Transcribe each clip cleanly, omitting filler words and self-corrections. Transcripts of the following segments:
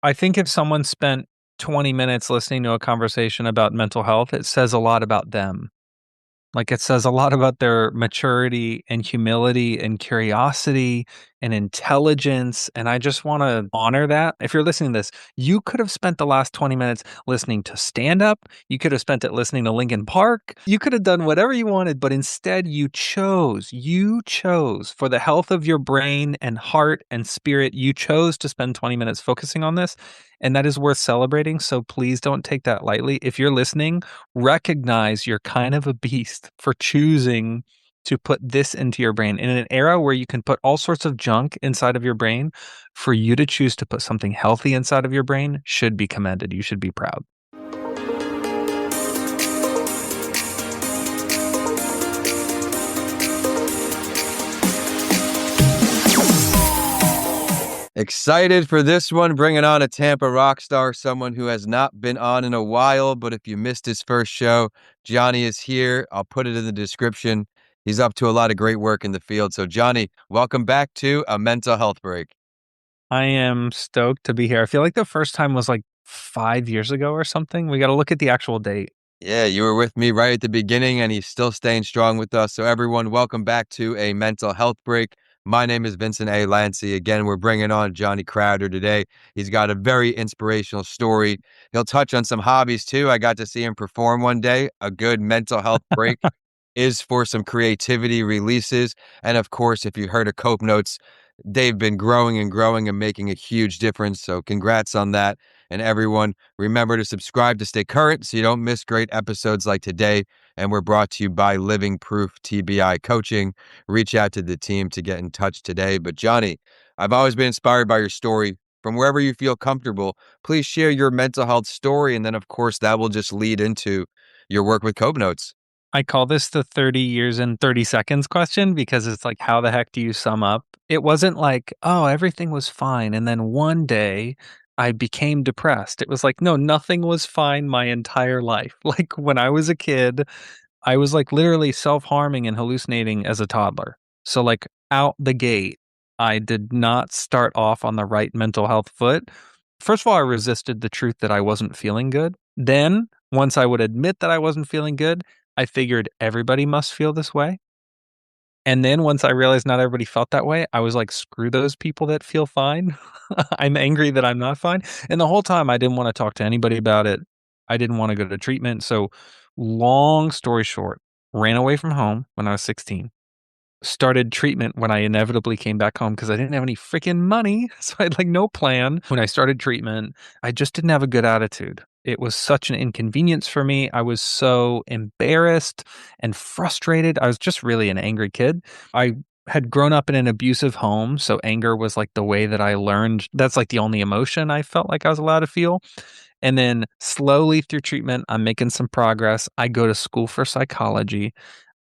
I think if someone spent 20 minutes listening to a conversation about mental health, it says a lot about them. Like, it says a lot about their maturity and humility and curiosity and intelligence, and I just wanna honor that. If you're listening to this, you could have spent the last 20 minutes listening to stand-up, you could have spent it listening to Linkin Park, you could have done whatever you wanted, but instead you chose for the health of your brain and heart and spirit, you chose to spend 20 minutes focusing on this, and that is worth celebrating, so please don't take that lightly. If you're listening, recognize you're kind of a beast for choosing to put this into your brain. In an era where you can put all sorts of junk inside of your brain, for you to choose to put something healthy inside of your brain should be commended. You should be proud. Excited for this one, bringing on a Tampa rock star, someone who has not been on in a while, but if you missed his first show, Johnny is here. I'll put it in the description. He's up to a lot of great work in the field. So Johnny, welcome back to A Mental Health Break. I am stoked to be here. I feel like the first time was like 5 years ago or something. We got to look at the actual date. Yeah, you were with me right at the beginning, and he's still staying strong with us. So everyone, welcome back to A Mental Health Break. My name is Vincent A. Lancey. Again, we're bringing on Johnny Crowder today. He's got a very inspirational story. He'll touch on some hobbies too. I got to see him perform one day. A good mental health break is for some creativity releases. And of course, if you heard of Cope Notes, they've been growing and growing and making a huge difference. So congrats on that. And everyone, remember to subscribe to stay current so you don't miss great episodes like today. And we're brought to you by Living Proof TBI Coaching. Reach out to the team to get in touch today. But Johnny, I've always been inspired by your story. From wherever you feel comfortable, please share your mental health story. And then, of course, that will just lead into your work with Cope Notes. I call this the 30 years and 30 seconds question because it's like, how the heck do you sum up? It wasn't like, oh, everything was fine. And then one day I became depressed. It was like, no, nothing was fine my entire life. Like when I was a kid, I was like literally self harming and hallucinating as a toddler. So, like, out the gate, I did not start off on the right mental health foot. First of all, I resisted the truth that I wasn't feeling good. Then, once I would admit that I wasn't feeling good, I figured everybody must feel this way. And then once I realized not everybody felt that way, I was like, screw those people that feel fine. I'm angry that I'm not fine. And the whole time I didn't want to talk to anybody about it. I didn't want to go to treatment. So, long story short, ran away from home when I was 16. Started treatment when I inevitably came back home because I didn't have any freaking money. So I had like no plan. When I started treatment, I just didn't have a good attitude. It was such an inconvenience for me. I was so embarrassed and frustrated. I was just really an angry kid. I had grown up in an abusive home. So anger was like the way that I learned. That's like the only emotion I felt like I was allowed to feel. And then slowly through treatment, I'm making some progress. I go to school for psychology.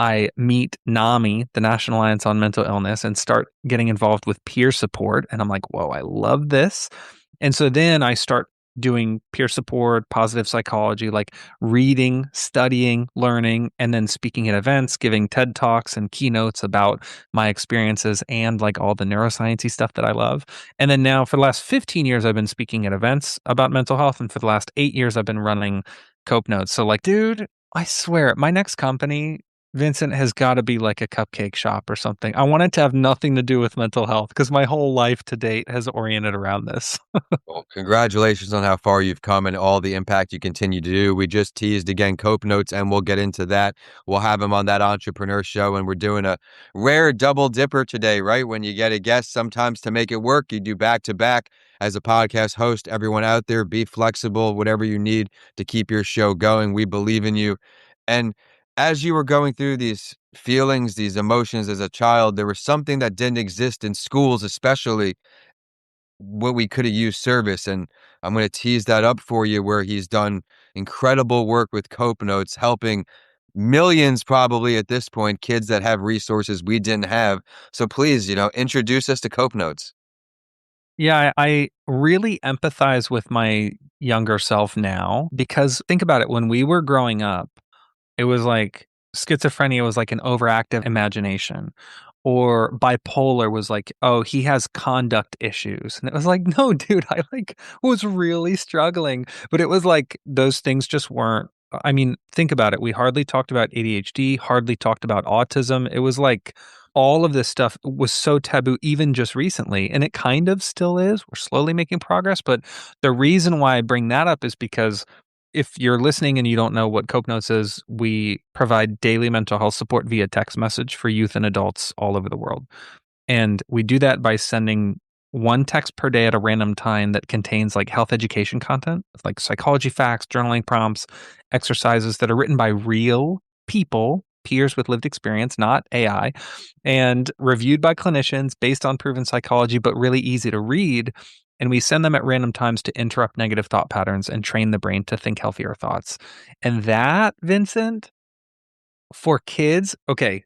I meet NAMI, the National Alliance on Mental Illness, and start getting involved with peer support. And I'm like, whoa, I love this. And so then I start doing peer support, positive psychology, like reading, studying, learning, and then speaking at events, giving TED Talks and keynotes about my experiences and like all the neuroscience stuff that I love. And then now for the last 15 years, I've been speaking at events about mental health. And for the last 8 years, I've been running Cope Notes. So like, dude, I swear, my next company, Vincent, has got to be like a cupcake shop or something. I want it to have nothing to do with mental health because my whole life to date has oriented around this. Well, congratulations on how far you've come and all the impact you continue to do. We just teased again Cope Notes, and we'll get into that. We'll have him on that entrepreneur show, and we're doing a rare double dipper today, right? When you get a guest, sometimes to make it work, you do back to back. As a podcast host, everyone out there, be flexible, whatever you need to keep your show going. We believe in you. And as you were going through these feelings, these emotions as a child, there was something that didn't exist in schools, especially what we could have used service. And I'm going to tease that up for you, where he's done incredible work with Cope Notes, helping millions probably at this point, kids that have resources we didn't have. So please, introduce us to Cope Notes. Yeah, I really empathize with my younger self now because think about it. When we were growing up, it was like schizophrenia was like an overactive imagination, Or bipolar was like, oh, he has conduct issues. And it was like, no, dude, I like was really struggling. But it was like those things just weren't. I mean, think about it. We hardly talked about ADHD, hardly talked about autism. It was like all of this stuff was so taboo even just recently. And it kind of still is. We're slowly making progress. But the reason why I bring that up is because if you're listening and you don't know what Coke Notes is, we provide daily mental health support via text message for youth and adults all over the world. And we do that by sending one text per day at a random time that contains like health education content, like psychology facts, journaling prompts, exercises that are written by real people, peers with lived experience, not AI, and reviewed by clinicians based on proven psychology, but really easy to read. And we send them at random times to interrupt negative thought patterns and train the brain to think healthier thoughts. And that, Vincent, for kids, okay,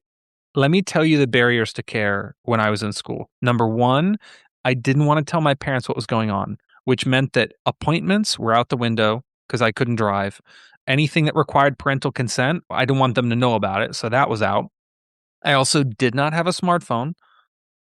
let me tell you the barriers to care when I was in school. Number one, I didn't want to tell my parents what was going on, which meant that appointments were out the window because I couldn't drive. Anything that required parental consent, I didn't want them to know about it. So that was out. I also did not have a smartphone.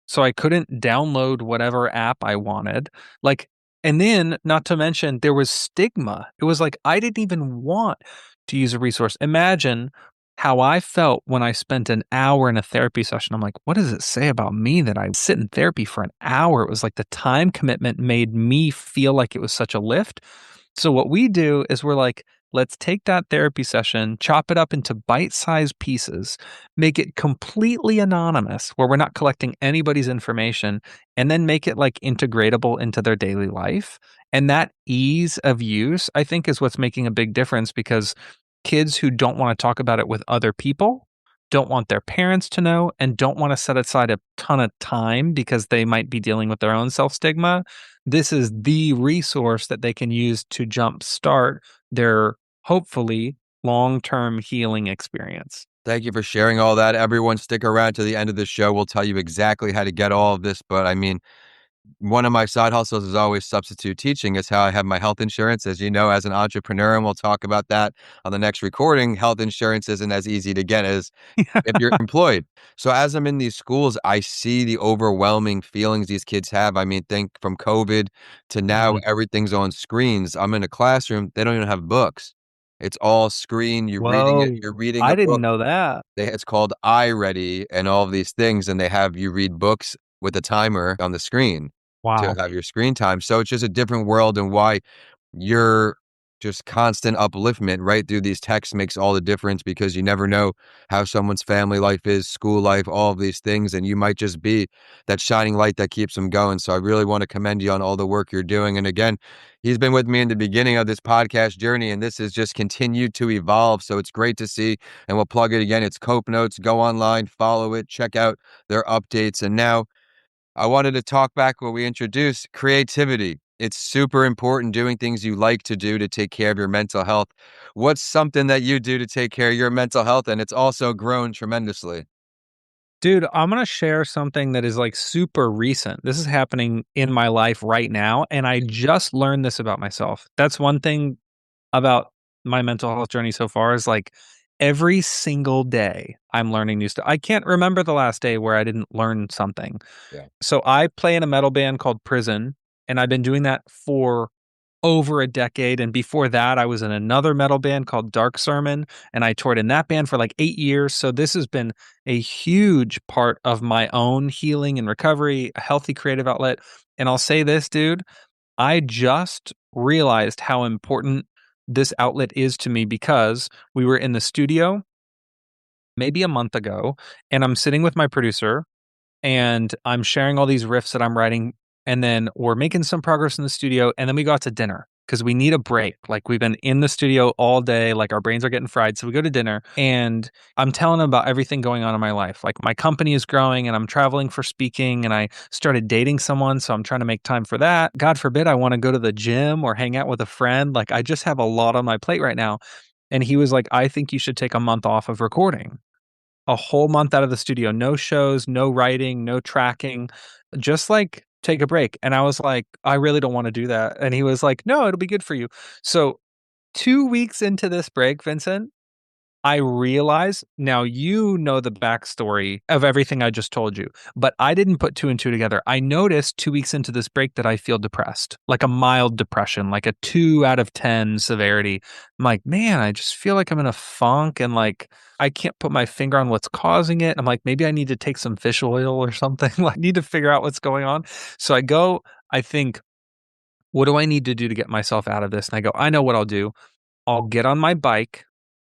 So I couldn't download whatever app I wanted. Like, and then not to mention there was stigma. It was like I didn't even want to use a resource. Imagine how I felt when I spent an hour in a therapy session. I'm like, what does it say about me that I sit in therapy for an hour? It was like the time commitment made me feel like it was such a lift. So what we do is we're like, let's take that therapy session, chop it up into bite-sized pieces, make it completely anonymous where we're not collecting anybody's information, and then make it like integratable into their daily life. And that ease of use, I think, is what's making a big difference because kids who don't want to talk about it with other people, don't want their parents to know, and don't want to set aside a ton of time because they might be dealing with their own self stigma. This is the resource that they can use to jumpstart their hopefully long-term healing experience. Thank you for sharing all that. Everyone, stick around to the end of the show. We'll tell you exactly how to get all of this. But I mean, one of my side hustles is always substitute teaching. Is how I have my health insurance, as you know, as an entrepreneur, and we'll talk about that on the next recording. Health insurance isn't as easy to get as if you're employed. So as I'm in these schools, I see the overwhelming feelings these kids have. I mean, think from COVID to now, Mhm. everything's on screens. I'm in a classroom, they don't even have books. It's all screen. You're reading it, Whoa, you're reading I a didn't book. know that. It's called iReady and all of these things, and they have you read books with a timer on the screen to Wow. have your screen time. So it's just a different world, and why your just constant upliftment right through these texts makes all the difference because you never know how someone's family life is, school life, all of these things, and you might just be that shining light that keeps them going. So I really want to commend you on all the work you're doing. And again, he's been with me in the beginning of this podcast journey, and this has just continued to evolve. So it's great to see, and we'll plug it again. It's Cope Notes. Go online, follow it, check out their updates. And now I wanted to talk back what we introduced, creativity. It's super important doing things you like to do to take care of your mental health. What's something that you do to take care of your mental health? And it's also grown tremendously. Dude, I'm gonna share something that is like super recent. This is happening in my life right now, and I just learned this about myself. That's one thing about my mental health journey so far is like every single day I'm learning new stuff. I can't remember the last day where I didn't learn something. Yeah. So I play in a metal band called Prison, and I've been doing that for over a decade. And before that, I was in another metal band called Dark Sermon, and I toured in that band for like 8 years. So this has been a huge part of my own healing and recovery, a healthy creative outlet. And I'll say this, dude, I just realized how important this outlet is to me because we were in the studio maybe a month ago, and I'm sitting with my producer and I'm sharing all these riffs that I'm writing. And then we're making some progress in the studio. And then we go out to dinner because we need a break. Like we've been in the studio all day, like our brains are getting fried. So we go to dinner and I'm telling them about everything going on in my life. Like my company is growing and I'm traveling for speaking and I started dating someone. So I'm trying to make time for that. God forbid I want to go to the gym or hang out with a friend. Like I just have a lot on my plate right now. And he was like, I think you should take a month off of recording, a whole month out of the studio, no shows, no writing, no tracking, just like take a break. And I was like, I really don't want to do that. And he was like, no, it'll be good for you. So 2 weeks into this break, Vincent, I realize now you know the backstory of everything I just told you, but I didn't put two and two together. I noticed 2 weeks into this break that I feel depressed, like a mild depression, like a 2 out of 10 severity. I'm like, man, I just feel like I'm in a funk and like I can't put my finger on what's causing it. I'm like, maybe I need to take some fish oil or something. Like, I need to figure out what's going on. So I go, I think, what do I need to do to get myself out of this? And I go, I know what I'll do. I'll get on my bike,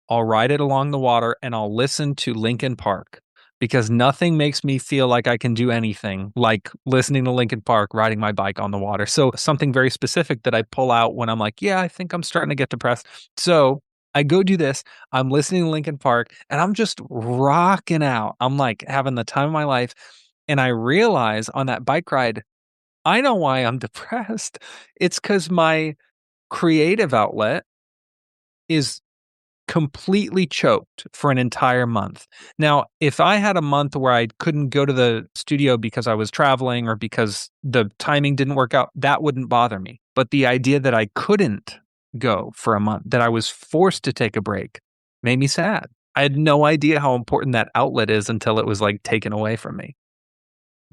I'll ride it along the water, and I'll listen to Linkin Park because nothing makes me feel like I can do anything like listening to Linkin Park riding my bike on the water. So something very specific that I pull out when I'm like, yeah, I think I'm starting to get depressed. So I go do this. I'm listening to Linkin Park and I'm just rocking out. I'm like having the time of my life. And I realize on that bike ride, I know why I'm depressed. It's because my creative outlet is completely choked for an entire month. Now, if I had a month where I couldn't go to the studio because I was traveling or because the timing didn't work out, that wouldn't bother me. But the idea that I couldn't go for a month, that I was forced to take a break, made me sad. I had no idea how important that outlet is until it was like taken away from me.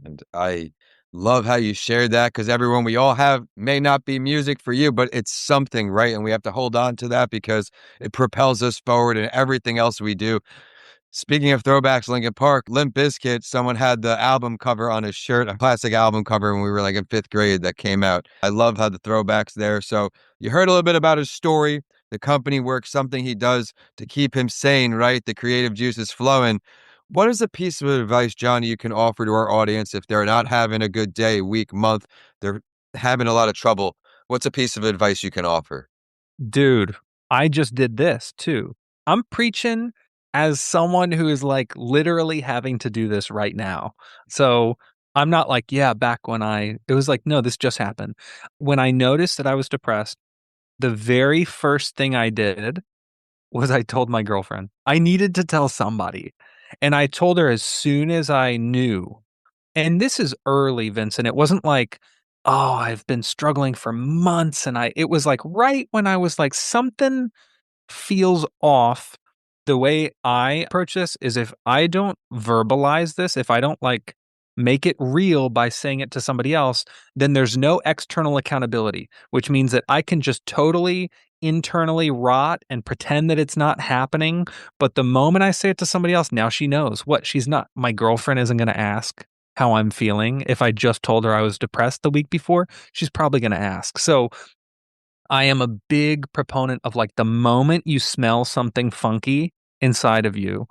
And I love how you shared that because everyone we all have may not be music for you, but it's something, right? And we have to hold on to that because it propels us forward in everything else we do. Speaking of throwbacks, Linkin Park, Limp Bizkit, someone had the album cover on his shirt, a classic album cover when we were like in fifth grade that came out. I love how the throwbacks there. So you heard a little bit about his story, the company work, something he does to keep him sane, right? The creative juices flowing. What is a piece of advice, Johnny, you can offer to our audience if they're not having a good day, week, month, they're having a lot of trouble? What's a piece of advice you can offer? Dude, I just did this too. I'm preaching as someone who is like literally having to do this right now. So I'm not like, yeah, back when it was like, no, this just happened. When I noticed that I was depressed, the very first thing I did was I told my girlfriend. I needed to tell somebody. And I told her as soon as I knew. And this is early, Vincent. It wasn't like, oh, I've been struggling for months. It was like right when I was like, something feels off. The way I approach this is if I don't verbalize this, if I don't like make it real by saying it to somebody else, then there's no external accountability, which means that I can just totally internally rot and pretend that it's not happening. But the moment I say it to somebody else, now she knows what she's not. My girlfriend isn't going to ask how I'm feeling. If I just told her I was depressed the week before, she's probably going to ask. So I am a big proponent of like the moment you smell something funky inside of you,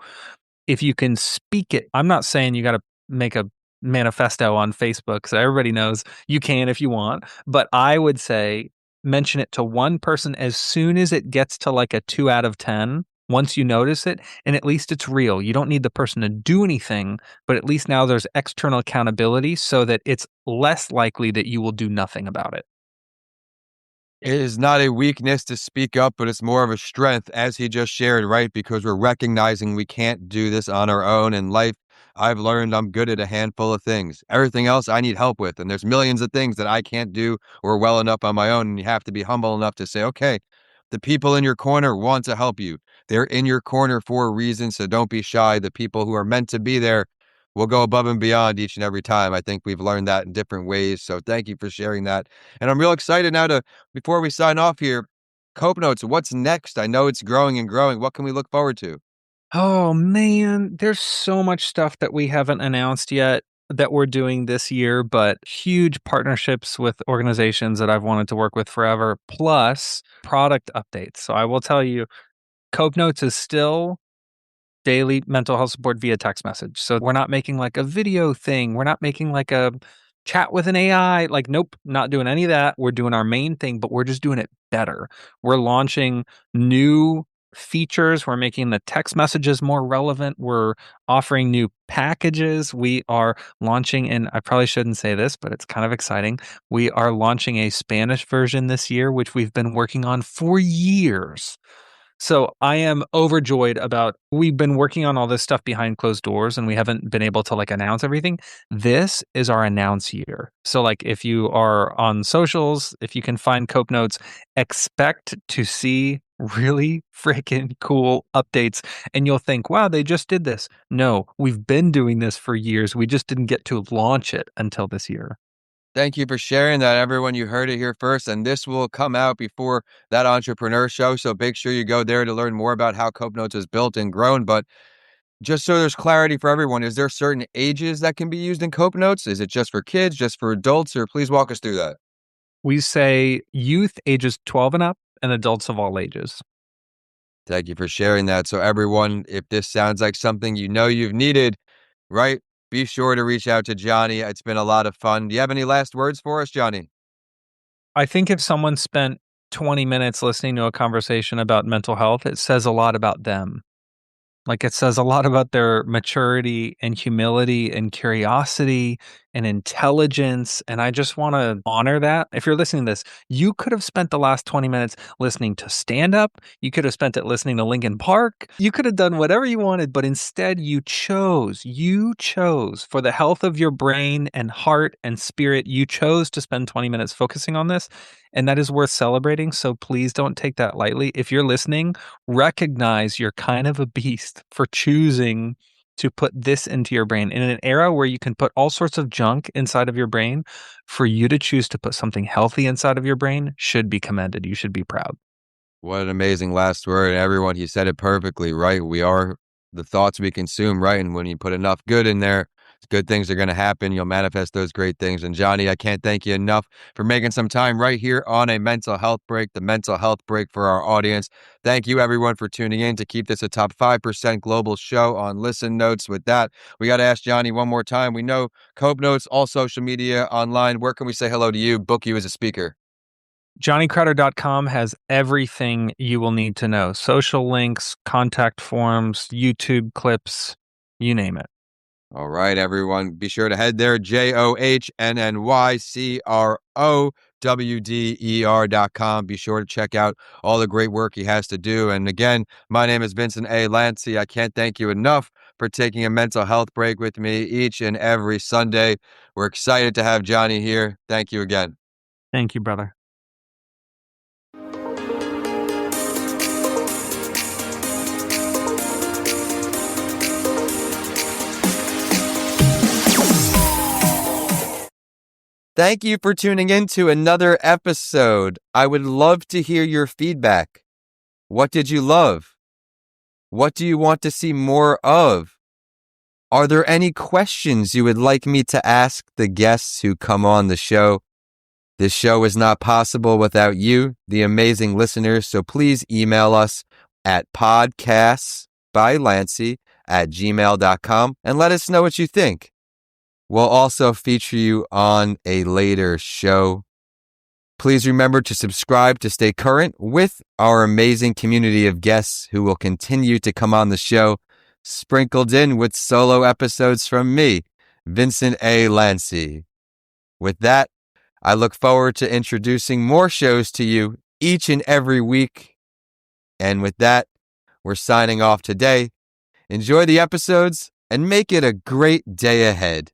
if you can speak it. I'm not saying you got to make a manifesto on Facebook so everybody knows. You can if you want, but I would say mention it to one person as soon as it gets to like a 2 out of 10. Once you notice it, and at least it's real. You don't need the person to do anything, but at least now there's external accountability so that it's less likely that you will do nothing about it. It is not a weakness to speak up, but it's more of a strength, as he just shared, right? Because we're recognizing we can't do this on our own in life. I've learned I'm good at a handful of things. Everything else I need help with. And there's millions of things that I can't do or well enough on my own. And you have to be humble enough to say, okay, the people in your corner want to help you. They're in your corner for a reason. So don't be shy. The people who are meant to be there will go above and beyond each and every time. I think we've learned that in different ways. So thank you for sharing that. And I'm real excited now to before we sign off here, Cope Notes, what's next? I know it's growing and growing. What can we look forward to? Oh man, there's so much stuff that we haven't announced yet that we're doing this year, but huge partnerships with organizations that I've wanted to work with forever, plus product updates. So I will tell you, Cope Notes is still daily mental health support via text message. So we're not making like a video thing. We're not making like a chat with an AI. Like, nope, not doing any of that. We're doing our main thing, but we're just doing it better. We're launching new features. We're making the text messages more relevant. We're offering new packages. We are launching, and I probably shouldn't say this, but it's kind of exciting. We are launching a Spanish version this year, which we've been working on for years. So I am overjoyed about we've been working on all this stuff behind closed doors and we haven't been able to like announce everything. This is our announce year. So like if you are on socials, if you can find Cope Notes, expect to see really freaking cool updates. And you'll think, wow, they just did this. No, we've been doing this for years. We just didn't get to launch it until this year. Thank you for sharing that, everyone. You heard it here first, and this will come out before that entrepreneur show. So make sure you go there to learn more about how Cope Notes is built and grown. But just so there's clarity for everyone, is there certain ages that can be used in Cope Notes? Is it just for kids, just for adults, or please walk us through that? We say youth ages 12 and up and adults of all ages. Thank you for sharing that. So, everyone, if this sounds like something you know you've needed, right, be sure to reach out to Johnny. It's been a lot of fun. Do you have any last words for us, Johnny? I think if someone spent 20 minutes listening to a conversation about mental health, it says a lot about them. Like, it says a lot about their maturity and humility and curiosity and intelligence, and I just wanna honor that. If you're listening to this, you could have spent the last 20 minutes listening to stand-up, you could have spent it listening to Linkin Park, you could have done whatever you wanted, but instead you chose for the health of your brain and heart and spirit, you chose to spend 20 minutes focusing on this, and that is worth celebrating, so please don't take that lightly. If you're listening, recognize you're kind of a beast for choosing to put this into your brain. In an era where you can put all sorts of junk inside of your brain, for you to choose to put something healthy inside of your brain should be commended. You should be proud. What an amazing last word. And everyone, he said it perfectly, right? We are the thoughts we consume, right? And when you put enough good in there, good things are going to happen. You'll manifest those great things. And Johnny, I can't thank you enough for making some time right here on a mental health break, the mental health break for our audience. Thank you, everyone, for tuning in to keep this a top 5% global show on Listen Notes. With that, we got to ask Johnny one more time. We know Cope Notes, all social media, online. Where can we say hello to you, book you as a speaker? JohnnyCrowder.com has everything you will need to know: social links, contact forms, YouTube clips, you name it. All right, everyone. Be sure to head there, JohnnyCrowder.com. Be sure to check out all the great work he has to do. And again, my name is Vincent A. Lancey. I can't thank you enough for taking a mental health break with me each and every Sunday. We're excited to have Johnny here. Thank you again. Thank you, brother. Thank you for tuning in to another episode. I would love to hear your feedback. What did you love? What do you want to see more of? Are there any questions you would like me to ask the guests who come on the show? This show is not possible without you, the amazing listeners, so please email us at podcastsbylancy@gmail.com and let us know what you think. We'll also feature you on a later show. Please remember to subscribe to stay current with our amazing community of guests who will continue to come on the show, sprinkled in with solo episodes from me, Vincent A. Lancey. With that, I look forward to introducing more shows to you each and every week. And with that, we're signing off today. Enjoy the episodes and make it a great day ahead.